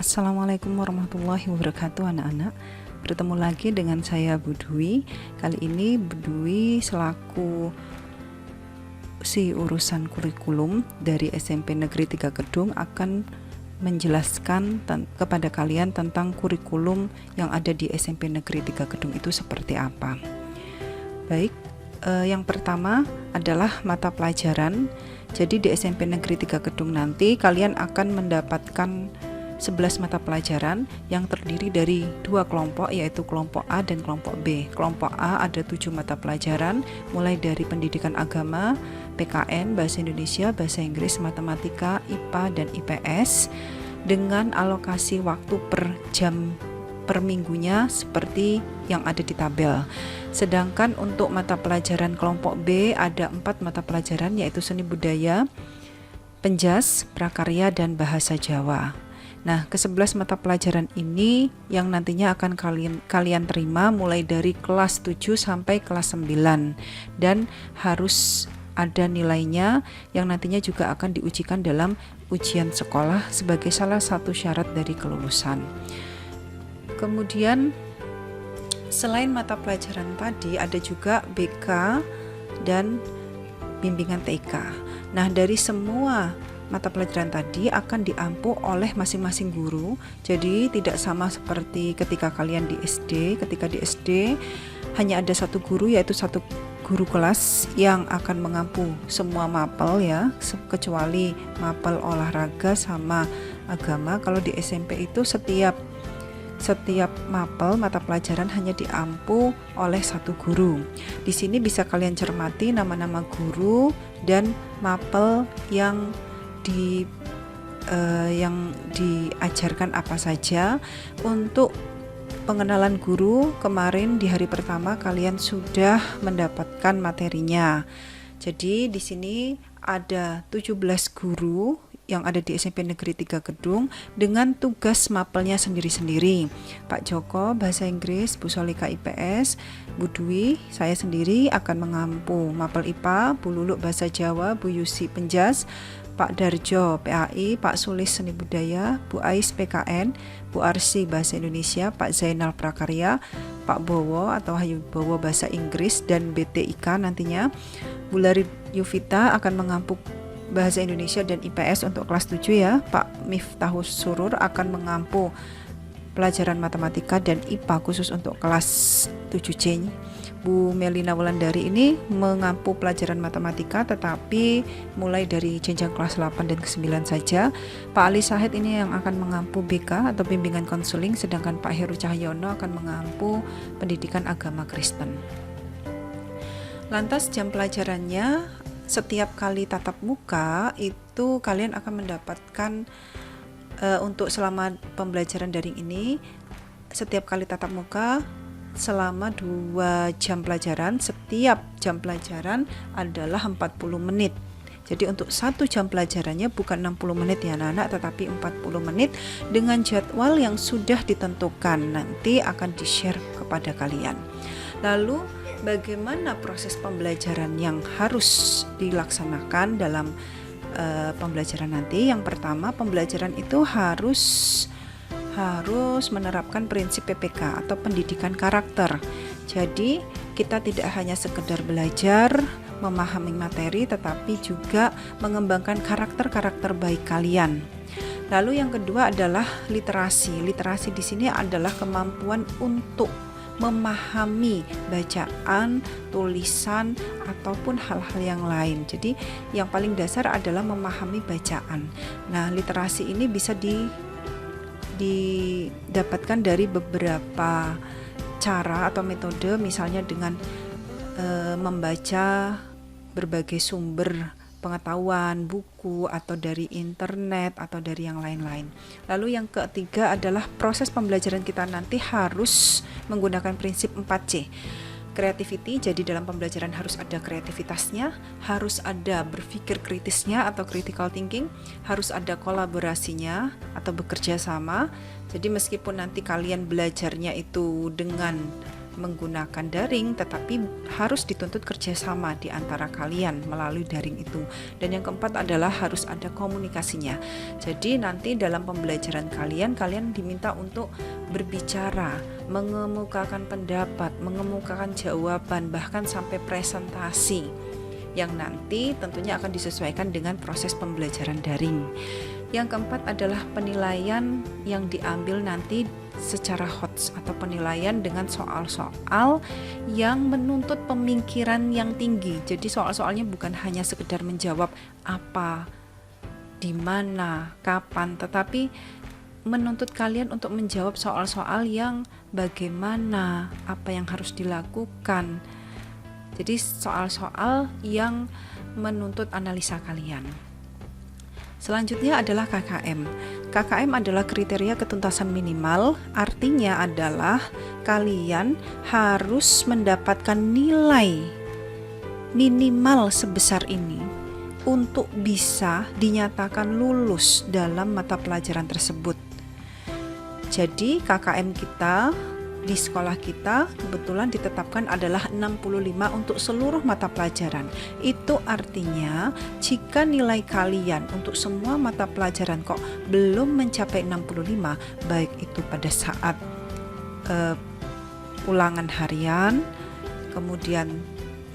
Assalamualaikum warahmatullahi wabarakatuh anak-anak. Bertemu lagi dengan saya Bu Dwi. Kali ini Bu Dwi selaku si urusan kurikulum dari SMP Negeri 3 Kedung akan menjelaskan kepada kalian tentang kurikulum yang ada di SMP Negeri 3 Kedung itu seperti apa. Baik, yang pertama adalah mata pelajaran. Jadi di SMP Negeri 3 Kedung nanti kalian akan mendapatkan 11 mata pelajaran yang terdiri dari dua kelompok, yaitu kelompok A dan kelompok B. Kelompok A ada 7 mata pelajaran, mulai dari pendidikan agama, PKN, bahasa Indonesia, bahasa Inggris, matematika, IPA, dan IPS, dengan alokasi waktu per jam per minggunya seperti yang ada di tabel. Sedangkan untuk mata pelajaran kelompok B ada 4 mata pelajaran, yaitu seni budaya, penjas, prakarya, dan bahasa Jawa. Nah, ke-11 mata pelajaran ini yang nantinya akan kalian terima mulai dari kelas 7 sampai kelas 9, dan harus ada nilainya yang nantinya juga akan diujikan dalam ujian sekolah sebagai salah satu syarat dari kelulusan. Kemudian selain mata pelajaran tadi ada juga BK dan bimbingan TK. Nah, dari semua mata pelajaran tadi akan diampu oleh masing-masing guru. Jadi tidak sama seperti ketika kalian di SD. Ketika di SD hanya ada satu guru, yaitu satu guru kelas yang akan mengampu semua mapel ya, kecuali mapel olahraga sama agama. Kalau di SMP itu setiap mapel mata pelajaran hanya diampu oleh satu guru. Di sini bisa kalian cermati nama-nama guru dan mapel yang diajarkan apa saja. Untuk pengenalan guru, kemarin di hari pertama kalian sudah mendapatkan materinya. Jadi di sini ada 17 guru yang ada di SMP Negeri 3 Kedung dengan tugas mapelnya sendiri-sendiri. Pak Joko bahasa Inggris, Bu Solika IPS, Bu Dwi, saya sendiri akan mengampu mapel IPA, Bu Luluk bahasa Jawa, Bu Yusi penjas, Pak Darjo PAI, Pak Sulis seni budaya, Bu Ais PKN, Bu Arsi bahasa Indonesia, Pak Zainal prakarya, Pak Bowo atau Hayu Bowo bahasa Inggris dan BTIK nantinya. Bu Lari Yuvita akan mengampu bahasa Indonesia dan IPS untuk kelas 7 ya. Pak Miftahus Surur akan mengampu pelajaran matematika dan IPA khusus untuk kelas 7C. Bu Melina Wulandari ini mengampu pelajaran matematika tetapi mulai dari jenjang kelas 8 dan ke-9 saja. Pak Ali Sahid ini yang akan mengampu BK atau bimbingan konseling, sedangkan Pak Heru Cahyono akan mengampu pendidikan agama Kristen. Lantas jam pelajarannya, setiap kali tatap muka itu kalian akan mendapatkan untuk selama pembelajaran daring ini, setiap kali tatap muka selama 2 jam pelajaran, setiap jam pelajaran adalah 40 menit. Jadi untuk 1 jam pelajarannya bukan 60 menit ya anak-anak, tetapi 40 menit dengan jadwal yang sudah ditentukan, nanti akan di-share kepada kalian. Lalu bagaimana proses pembelajaran yang harus dilaksanakan dalam pembelajaran nanti? Yang pertama, pembelajaran itu harus menerapkan prinsip PPK atau pendidikan karakter. Jadi kita tidak hanya sekedar belajar memahami materi, tetapi juga mengembangkan karakter-karakter baik kalian. Lalu yang kedua adalah literasi. Literasi di sini adalah kemampuan untuk memahami bacaan, tulisan, ataupun hal-hal yang lain. Jadi yang paling dasar adalah memahami bacaan. Nah, literasi ini bisa didapatkan dari beberapa cara atau metode, misalnya dengan membaca berbagai sumber pengetahuan, buku, atau dari internet, atau dari yang lain-lain. Lalu yang ketiga adalah proses pembelajaran kita nanti harus menggunakan prinsip 4C. Creativity, jadi dalam pembelajaran harus ada kreativitasnya, harus ada berpikir kritisnya atau critical thinking, harus ada kolaborasinya atau bekerja sama. Jadi meskipun nanti kalian belajarnya itu dengan menggunakan daring, tetapi harus dituntut kerjasama di antara kalian melalui daring itu. Dan yang keempat adalah harus ada komunikasinya. Jadi nanti dalam pembelajaran kalian diminta untuk berbicara, mengemukakan pendapat, mengemukakan jawaban, bahkan sampai presentasi, yang nanti tentunya akan disesuaikan dengan proses pembelajaran daring. Yang keempat adalah penilaian yang diambil nanti secara HOTS atau penilaian dengan soal-soal yang menuntut pemikiran yang tinggi. Jadi soal-soalnya bukan hanya sekedar menjawab apa, di mana, kapan, tetapi menuntut kalian untuk menjawab soal-soal yang bagaimana, apa yang harus dilakukan. Jadi soal-soal yang menuntut analisa kalian. Selanjutnya adalah KKM. KKM adalah kriteria ketuntasan minimal, artinya adalah kalian harus mendapatkan nilai minimal sebesar ini untuk bisa dinyatakan lulus dalam mata pelajaran tersebut. Jadi KKM kita di sekolah kita kebetulan ditetapkan adalah 65 untuk seluruh mata pelajaran. Itu artinya jika nilai kalian untuk semua mata pelajaran kok belum mencapai 65, baik itu pada saat ulangan harian, kemudian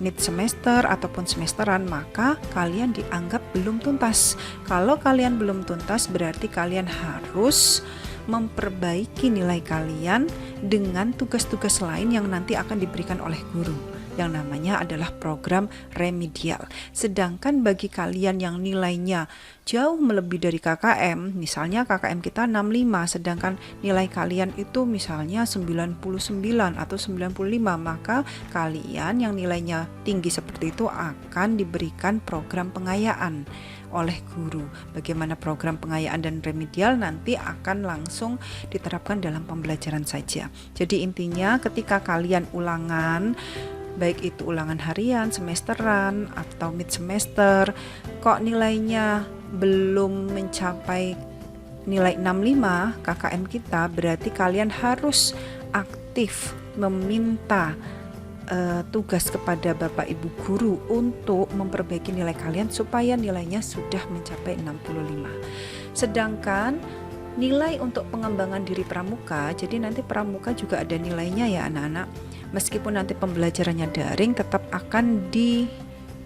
mid semester ataupun semesteran, maka kalian dianggap belum tuntas. Kalau kalian belum tuntas berarti kalian harus memperbaiki nilai kalian dengan tugas-tugas lain yang nanti akan diberikan oleh guru, yang namanya adalah program remedial. Sedangkan bagi kalian yang nilainya jauh melebihi dari KKM, misalnya KKM kita 65 sedangkan nilai kalian itu misalnya 99 atau 95, maka kalian yang nilainya tinggi seperti itu akan diberikan program pengayaan oleh guru. Bagaimana program pengayaan dan remedial nanti akan langsung diterapkan dalam pembelajaran saja. Jadi intinya ketika kalian ulangan, baik itu ulangan harian, semesteran, atau mid semester, kok nilainya belum mencapai nilai 65 KKM kita, berarti kalian harus aktif meminta tugas kepada Bapak Ibu guru untuk memperbaiki nilai kalian supaya nilainya sudah mencapai 65. Sedangkan nilai untuk pengembangan diri pramuka, jadi nanti pramuka juga ada nilainya ya anak-anak. Meskipun nanti pembelajarannya daring, tetap akan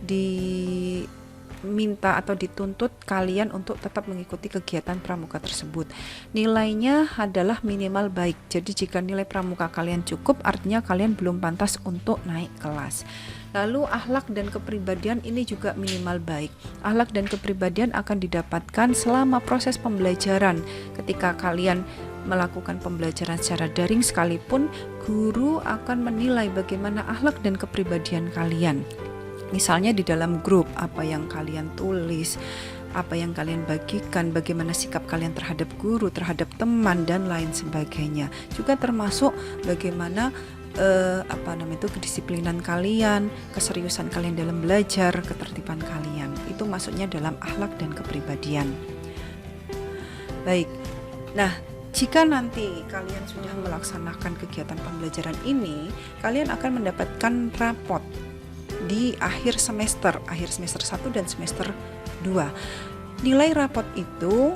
diminta atau dituntut kalian untuk tetap mengikuti kegiatan pramuka tersebut. Nilainya adalah minimal baik. Jadi jika nilai pramuka kalian cukup, artinya kalian belum pantas untuk naik kelas. Lalu akhlak dan kepribadian ini juga minimal baik. Akhlak dan kepribadian akan didapatkan selama proses pembelajaran. Ketika kalian melakukan pembelajaran secara daring sekalipun, guru akan menilai bagaimana akhlak dan kepribadian kalian. Misalnya di dalam grup, apa yang kalian tulis, apa yang kalian bagikan, bagaimana sikap kalian terhadap guru, terhadap teman, dan lain sebagainya. Juga termasuk bagaimana kedisiplinan kalian, keseriusan kalian dalam belajar, ketertiban kalian. Itu maksudnya dalam akhlak dan kepribadian. Baik. Nah, jika nanti kalian sudah melaksanakan kegiatan pembelajaran ini, kalian akan mendapatkan rapot di akhir semester 1 dan semester 2. Nilai rapot itu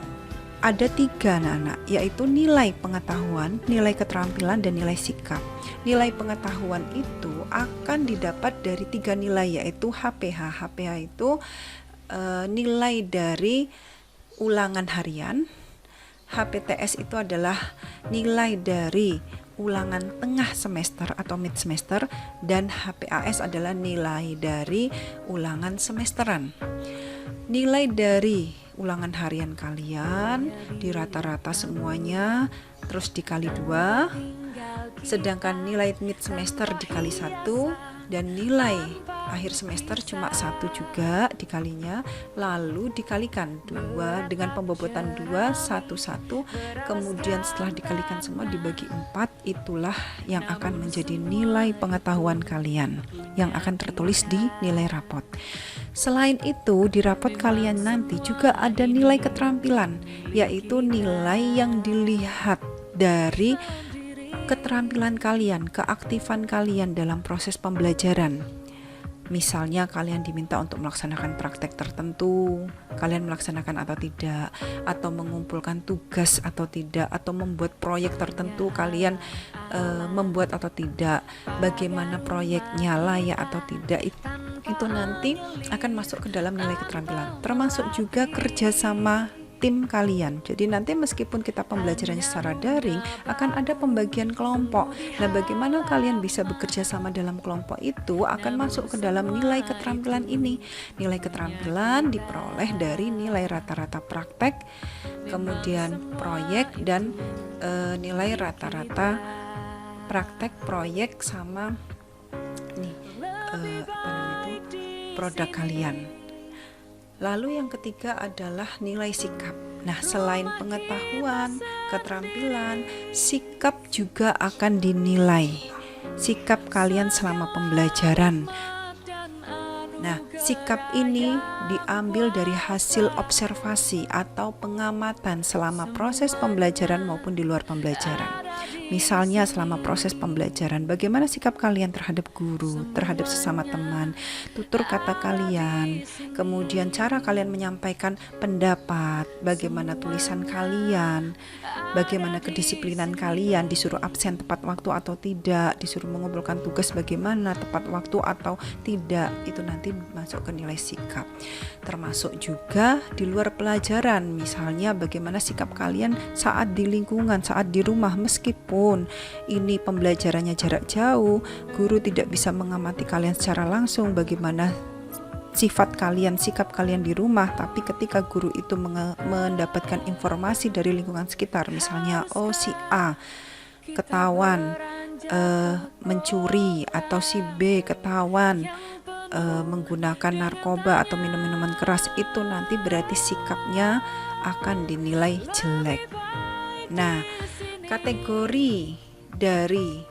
ada 3 anak-anak, yaitu nilai pengetahuan, nilai keterampilan, dan nilai sikap. Nilai pengetahuan itu akan didapat dari 3 nilai, yaitu HPH. HPH itu nilai dari ulangan harian. HPTS itu adalah nilai dari ulangan tengah semester atau mid semester, dan HPAS adalah nilai dari ulangan semesteran. Nilai dari ulangan harian kalian di rata-rata semuanya terus dikali 2, sedangkan nilai mid semester dikali 1, dan nilai akhir semester cuma 1 juga dikalinya, lalu dikalikan 2 dengan pembobotan 2, 1, 1, kemudian setelah dikalikan semua dibagi 4, itulah yang akan menjadi nilai pengetahuan kalian yang akan tertulis di nilai rapot. Selain itu, di rapot kalian nanti juga ada nilai keterampilan, yaitu nilai yang dilihat dari keterampilan kalian, keaktifan kalian dalam proses pembelajaran. Misalnya kalian diminta untuk melaksanakan praktek tertentu, kalian melaksanakan atau tidak, atau mengumpulkan tugas atau tidak, atau membuat proyek tertentu, kalian membuat atau tidak, bagaimana proyeknya, layak atau tidak, itu nanti akan masuk ke dalam nilai keterampilan. Termasuk juga kerjasama tim kalian. Jadi nanti meskipun kita pembelajarannya secara daring, akan ada pembagian kelompok. Nah, bagaimana kalian bisa bekerja sama dalam kelompok itu akan masuk ke dalam nilai keterampilan ini. Nilai keterampilan diperoleh dari nilai rata-rata praktek, kemudian proyek, dan nilai rata-rata praktek, proyek, sama produk kalian. Lalu yang ketiga adalah nilai sikap. Nah, selain pengetahuan, keterampilan, sikap juga akan dinilai. Sikap kalian selama pembelajaran. Nah, sikap ini diambil dari hasil observasi atau pengamatan selama proses pembelajaran maupun di luar pembelajaran. Misalnya selama proses pembelajaran, bagaimana sikap kalian terhadap guru, terhadap sesama teman, tutur kata kalian, kemudian cara kalian menyampaikan pendapat, bagaimana tulisan kalian, bagaimana kedisiplinan kalian, disuruh absen tepat waktu atau tidak, disuruh mengumpulkan tugas bagaimana tepat waktu atau tidak, itu nanti masuk ke nilai sikap. Termasuk juga di luar pelajaran, misalnya bagaimana sikap kalian saat di lingkungan, saat di rumah, meskipun ini pembelajarannya jarak jauh, guru tidak bisa mengamati kalian secara langsung, bagaimana sifat kalian, sikap kalian di rumah, tapi ketika guru itu mendapatkan informasi dari lingkungan sekitar, misalnya si A ketahuan mencuri, atau si B ketahuan menggunakan narkoba atau minum-minuman keras, itu nanti berarti sikapnya akan dinilai jelek. Nah, kategori dari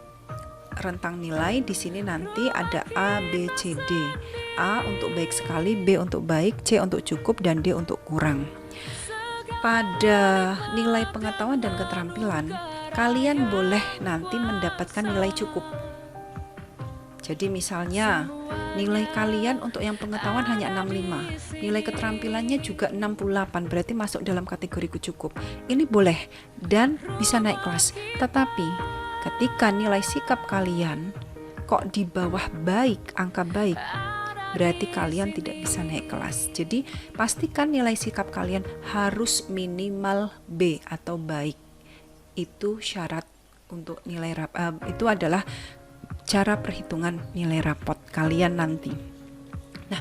rentang nilai di sini nanti ada A, B, C, D. A untuk baik sekali, B untuk baik, C untuk cukup, dan D untuk kurang. Pada nilai pengetahuan dan keterampilan, kalian boleh nanti mendapatkan nilai cukup. Jadi misalnya nilai kalian untuk yang pengetahuan hanya 65, nilai keterampilannya juga 68, berarti masuk dalam kategori cukup. Ini boleh dan bisa naik kelas. Tetapi ketika nilai sikap kalian kok di bawah baik, angka baik, berarti kalian tidak bisa naik kelas. Jadi pastikan nilai sikap kalian harus minimal B atau baik. Itu syarat untuk nilai itu adalah cara perhitungan nilai rapot kalian nanti. Nah,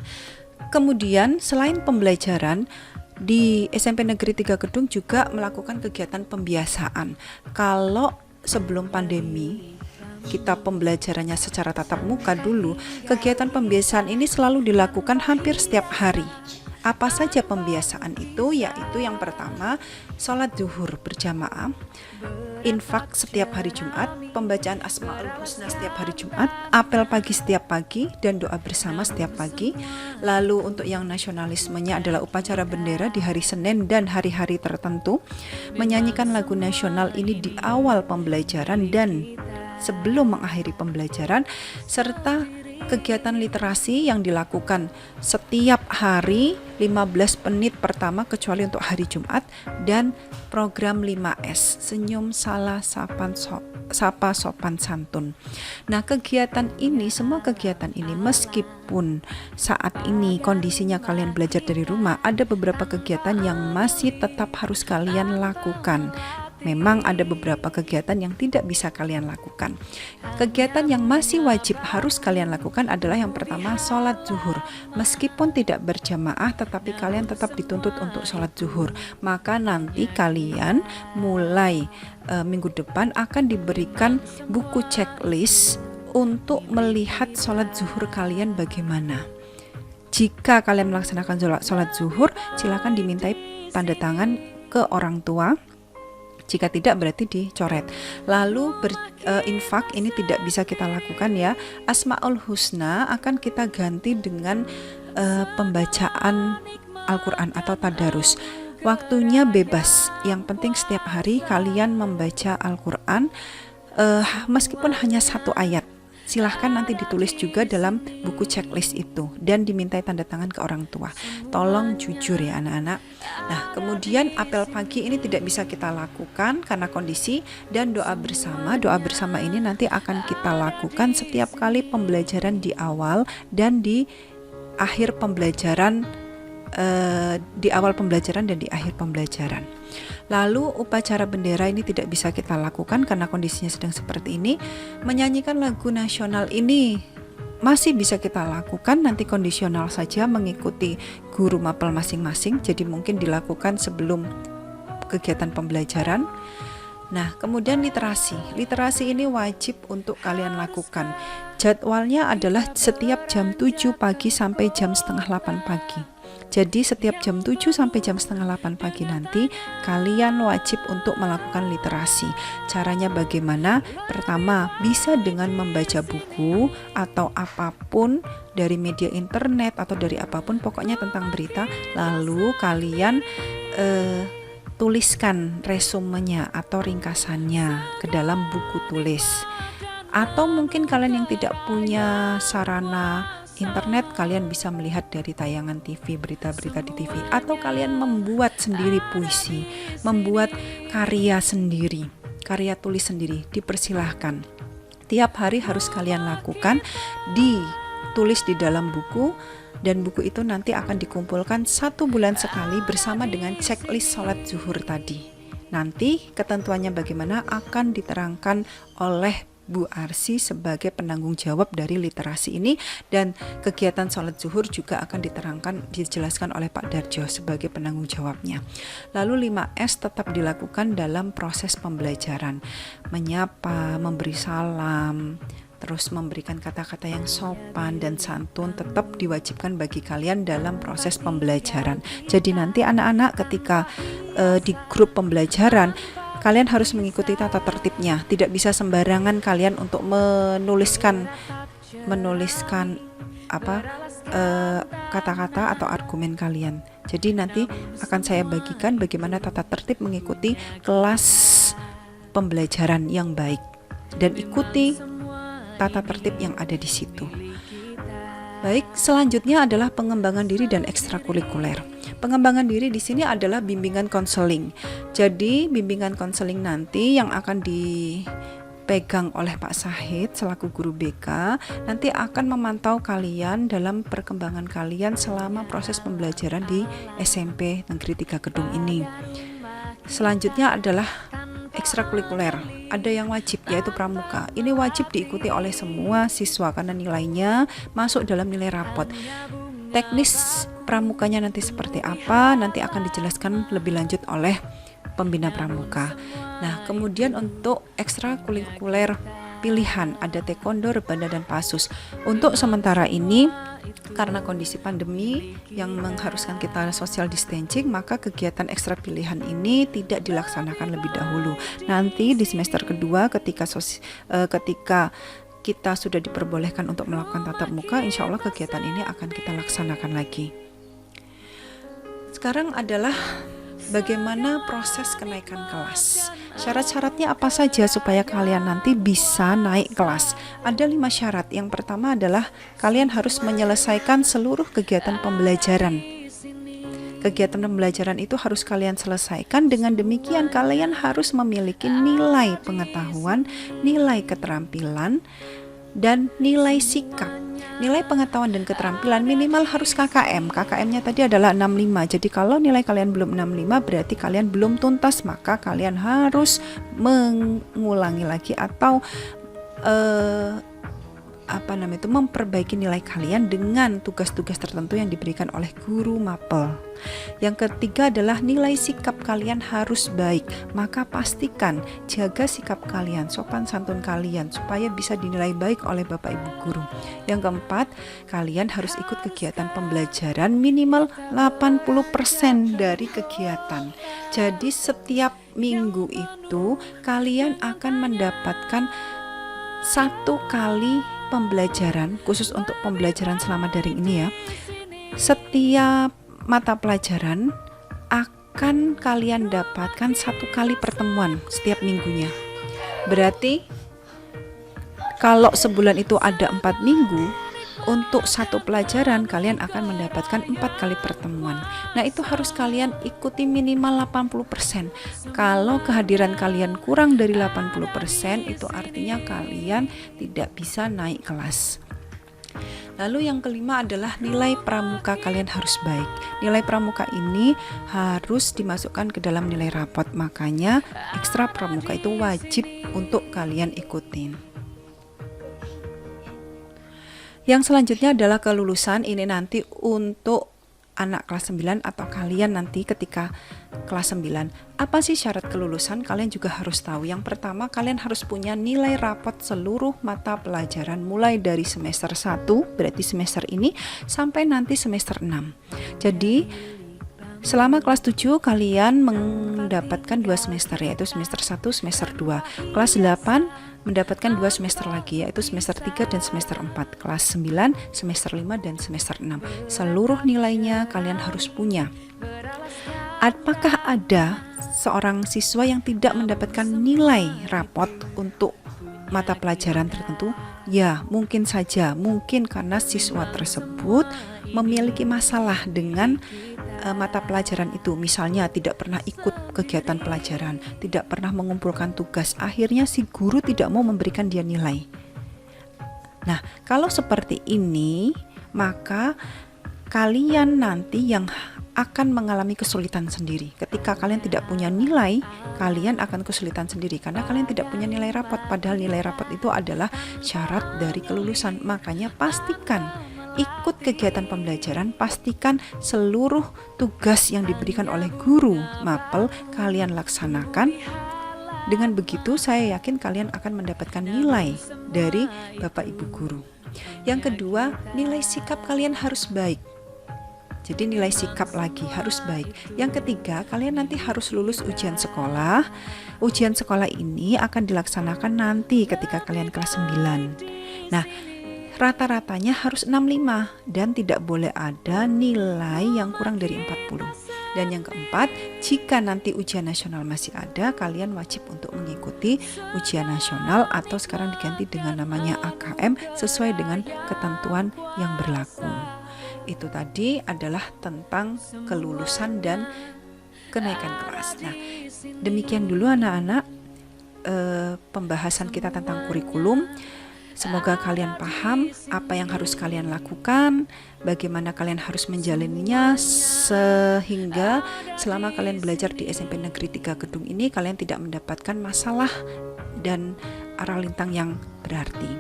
kemudian selain pembelajaran, di SMP Negeri 3 Kedung juga melakukan kegiatan pembiasaan. Kalau sebelum pandemi kita pembelajarannya secara tatap muka dulu, kegiatan pembiasaan ini selalu dilakukan hampir setiap hari. Apa saja pembiasaan itu? Yaitu yang pertama, sholat zuhur berjamaah, infak setiap hari Jumat, pembacaan Asmaul Husna setiap hari Jumat, apel pagi setiap pagi, dan doa bersama setiap pagi. Lalu untuk yang nasionalismenya adalah upacara bendera di hari Senin dan hari-hari tertentu, menyanyikan lagu nasional ini di awal pembelajaran dan sebelum mengakhiri pembelajaran, serta kegiatan literasi yang dilakukan setiap hari 15 menit pertama kecuali untuk hari Jumat, dan program 5S, senyum, salah, sapa, sopan, santun. Nah, kegiatan ini, semua kegiatan ini meskipun saat ini kondisinya kalian belajar dari rumah, ada beberapa kegiatan yang masih tetap harus kalian lakukan. Memang ada beberapa kegiatan yang tidak bisa kalian lakukan. Kegiatan yang masih wajib harus kalian lakukan adalah yang pertama, sholat zuhur. Meskipun tidak berjamaah, tetapi kalian tetap dituntut untuk sholat zuhur. Maka nanti kalian mulai minggu depan akan diberikan buku checklist untuk melihat sholat zuhur kalian bagaimana. Jika kalian melaksanakan sholat zuhur, silakan dimintai tanda tangan ke orang tua. Jika tidak, berarti dicoret. Lalu infak ini tidak bisa kita lakukan ya. Asmaul Husna akan kita ganti dengan pembacaan Al-Quran atau tadarus. Waktunya bebas. Yang penting setiap hari kalian membaca Al-Quran meskipun hanya 1 ayat. Silahkan nanti ditulis juga dalam buku checklist itu dan dimintai tanda tangan ke orang tua. Tolong jujur ya anak-anak. Nah, kemudian apel pagi ini tidak bisa kita lakukan karena kondisi, dan doa bersama. Doa bersama ini nanti akan kita lakukan setiap kali pembelajaran di awal dan di akhir pembelajaran, di awal pembelajaran dan di akhir pembelajaran. Lalu upacara bendera ini tidak bisa kita lakukan karena kondisinya sedang seperti ini. Menyanyikan lagu nasional ini masih bisa kita lakukan, nanti kondisional saja mengikuti guru mapel masing-masing, jadi mungkin dilakukan sebelum kegiatan pembelajaran. Nah, kemudian literasi. Literasi ini wajib untuk kalian lakukan. Jadwalnya adalah setiap jam 7 pagi sampai jam setengah 8 pagi. Jadi setiap jam 7 sampai jam setengah 8 pagi nanti kalian wajib untuk melakukan literasi. Caranya bagaimana? Pertama, bisa dengan membaca buku atau apapun dari media internet atau dari apapun, pokoknya tentang berita. Lalu kalian tuliskan resumenya atau ringkasannya ke dalam buku tulis. Atau mungkin kalian yang tidak punya sarana internet, kalian bisa melihat dari tayangan TV, berita-berita di TV, atau kalian membuat sendiri puisi, membuat karya sendiri, karya tulis sendiri, dipersilahkan. Tiap hari harus kalian lakukan, ditulis di dalam buku, dan buku itu nanti akan dikumpulkan 1 bulan sekali bersama dengan checklist sholat zuhur tadi. Nanti ketentuannya bagaimana akan diterangkan oleh Bu Arsi sebagai penanggung jawab dari literasi ini, dan kegiatan sholat zuhur juga akan dijelaskan oleh Pak Darjo sebagai penanggung jawabnya. Lalu 5S tetap dilakukan dalam proses pembelajaran. Menyapa, memberi salam, terus memberikan kata-kata yang sopan dan santun tetap diwajibkan bagi kalian dalam proses pembelajaran. Jadi nanti anak-anak ketika di grup pembelajaran, kalian harus mengikuti tata tertibnya. Tidak bisa sembarangan kalian untuk menuliskan kata-kata atau argumen kalian. Jadi nanti akan saya bagikan bagaimana tata tertib mengikuti kelas pembelajaran yang baik, dan ikuti tata tertib yang ada di situ. Baik, selanjutnya adalah pengembangan diri dan ekstrakurikuler. Pengembangan diri di sini adalah bimbingan konseling. Jadi, bimbingan konseling nanti yang akan dipegang oleh Pak Sahid selaku guru BK, nanti akan memantau kalian dalam perkembangan kalian selama proses pembelajaran di SMP Negeri 3 Kedung ini. Selanjutnya adalah ekstrakurikuler. Ada yang wajib, yaitu pramuka. Ini wajib diikuti oleh semua siswa karena nilainya masuk dalam nilai rapot. Teknis pramukanya nanti seperti apa, nanti akan dijelaskan lebih lanjut oleh pembina pramuka. Nah, kemudian untuk ekstrakurikuler pilihan ada taekwondo, rebana, dan pasus. Untuk sementara ini, karena kondisi pandemi yang mengharuskan kita social distancing, maka kegiatan ekstra pilihan ini tidak dilaksanakan lebih dahulu. Nanti di semester kedua ketika kita sudah diperbolehkan untuk melakukan tatap muka, insya Allah kegiatan ini akan kita laksanakan lagi. Sekarang adalah bagaimana proses kenaikan kelas. Syarat-syaratnya apa saja supaya kalian nanti bisa naik kelas? Ada 5 syarat. Yang pertama adalah kalian harus menyelesaikan seluruh kegiatan pembelajaran. Kegiatan pembelajaran itu harus kalian selesaikan. Dengan demikian kalian harus memiliki nilai pengetahuan, nilai keterampilan, dan nilai sikap. Nilai pengetahuan dan keterampilan minimal harus KKM. KKM-nya tadi adalah 65. Jadi kalau nilai kalian belum 65 berarti kalian belum tuntas, maka kalian harus mengulangi lagi atau memperbaiki nilai kalian dengan tugas-tugas tertentu yang diberikan oleh guru mapel. Yang ketiga adalah nilai sikap kalian harus baik. Maka pastikan jaga sikap kalian, sopan santun kalian supaya bisa dinilai baik oleh Bapak Ibu guru. Yang keempat, kalian harus ikut kegiatan pembelajaran minimal 80% dari kegiatan. Jadi setiap minggu itu kalian akan mendapatkan 1 kali pembelajaran khusus untuk pembelajaran selama daring ini ya. Setiap mata pelajaran akan kalian dapatkan 1 kali pertemuan setiap minggunya. Berarti Kalau sebulan itu ada 4 minggu, untuk satu pelajaran kalian akan mendapatkan 4 kali pertemuan. Nah, itu harus kalian ikuti minimal 80%. Kalau kehadiran kalian kurang dari 80%, itu artinya kalian tidak bisa naik kelas. Lalu yang kelima adalah nilai pramuka kalian harus baik. Nilai pramuka ini harus dimasukkan ke dalam nilai rapot, makanya ekstra pramuka itu wajib untuk kalian ikutin. Yang selanjutnya adalah kelulusan. Ini nanti untuk anak kelas 9 atau kalian nanti ketika kelas 9. Apa sih syarat kelulusan? Kalian juga harus tahu. Yang pertama, kalian harus punya nilai rapot seluruh mata pelajaran mulai dari semester 1, berarti semester ini, sampai nanti semester 6. Jadi selama kelas 7 kalian mendapatkan 2 semester, yaitu semester 1, semester 2. Kelas 8 mendapatkan 2 semester lagi, yaitu semester 3 dan semester 4. Kelas 9, semester 5 dan semester 6. Seluruh nilainya kalian harus punya. Apakah ada seorang siswa yang tidak mendapatkan nilai rapot untuk mata pelajaran tertentu? Ya, mungkin saja. Mungkin karena siswa tersebut memiliki masalah dengan mata pelajaran itu, misalnya tidak pernah ikut kegiatan pelajaran, tidak pernah mengumpulkan tugas, akhirnya si guru tidak mau memberikan dia nilai. Nah, kalau seperti ini, maka kalian nanti yang akan mengalami kesulitan sendiri. Ketika kalian tidak punya nilai, kalian akan kesulitan sendiri karena kalian tidak punya nilai rapot, padahal nilai rapot itu adalah syarat dari kelulusan. Makanya pastikan ikut kegiatan pembelajaran, pastikan seluruh tugas yang diberikan oleh guru mapel kalian laksanakan. Dengan begitu saya yakin kalian akan mendapatkan nilai dari Bapak Ibu guru. Yang kedua, nilai sikap kalian harus baik. Jadi nilai sikap lagi harus baik. Yang ketiga, kalian nanti harus lulus ujian sekolah. Ujian sekolah ini akan dilaksanakan nanti ketika kalian kelas 9. Nah, rata-ratanya harus 65 dan tidak boleh ada nilai yang kurang dari 40. Dan yang keempat, jika nanti ujian nasional masih ada, kalian wajib untuk mengikuti ujian nasional atau sekarang diganti dengan namanya AKM sesuai dengan ketentuan yang berlaku. Itu tadi adalah tentang kelulusan dan kenaikan kelas. Nah, demikian dulu anak-anak pembahasan kita tentang kurikulum. Semoga kalian paham apa yang harus kalian lakukan, bagaimana kalian harus menjalaninya, sehingga selama kalian belajar di SMP Negeri 3 Gedung ini kalian tidak mendapatkan masalah dan arah lintang yang berarti.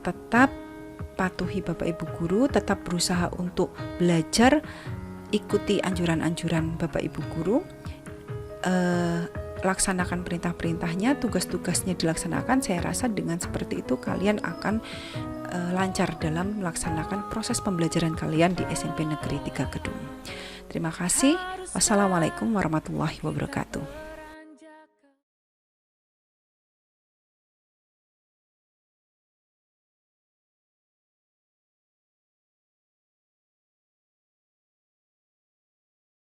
Tetap patuhi Bapak Ibu guru, tetap berusaha untuk belajar, ikuti anjuran-anjuran Bapak Ibu guru, laksanakan perintah-perintahnya, tugas-tugasnya dilaksanakan. Saya rasa dengan seperti itu kalian akan lancar dalam melaksanakan proses pembelajaran kalian di SMP Negeri 3 Gedung. Terima kasih. Wassalamualaikum warahmatullahi wabarakatuh.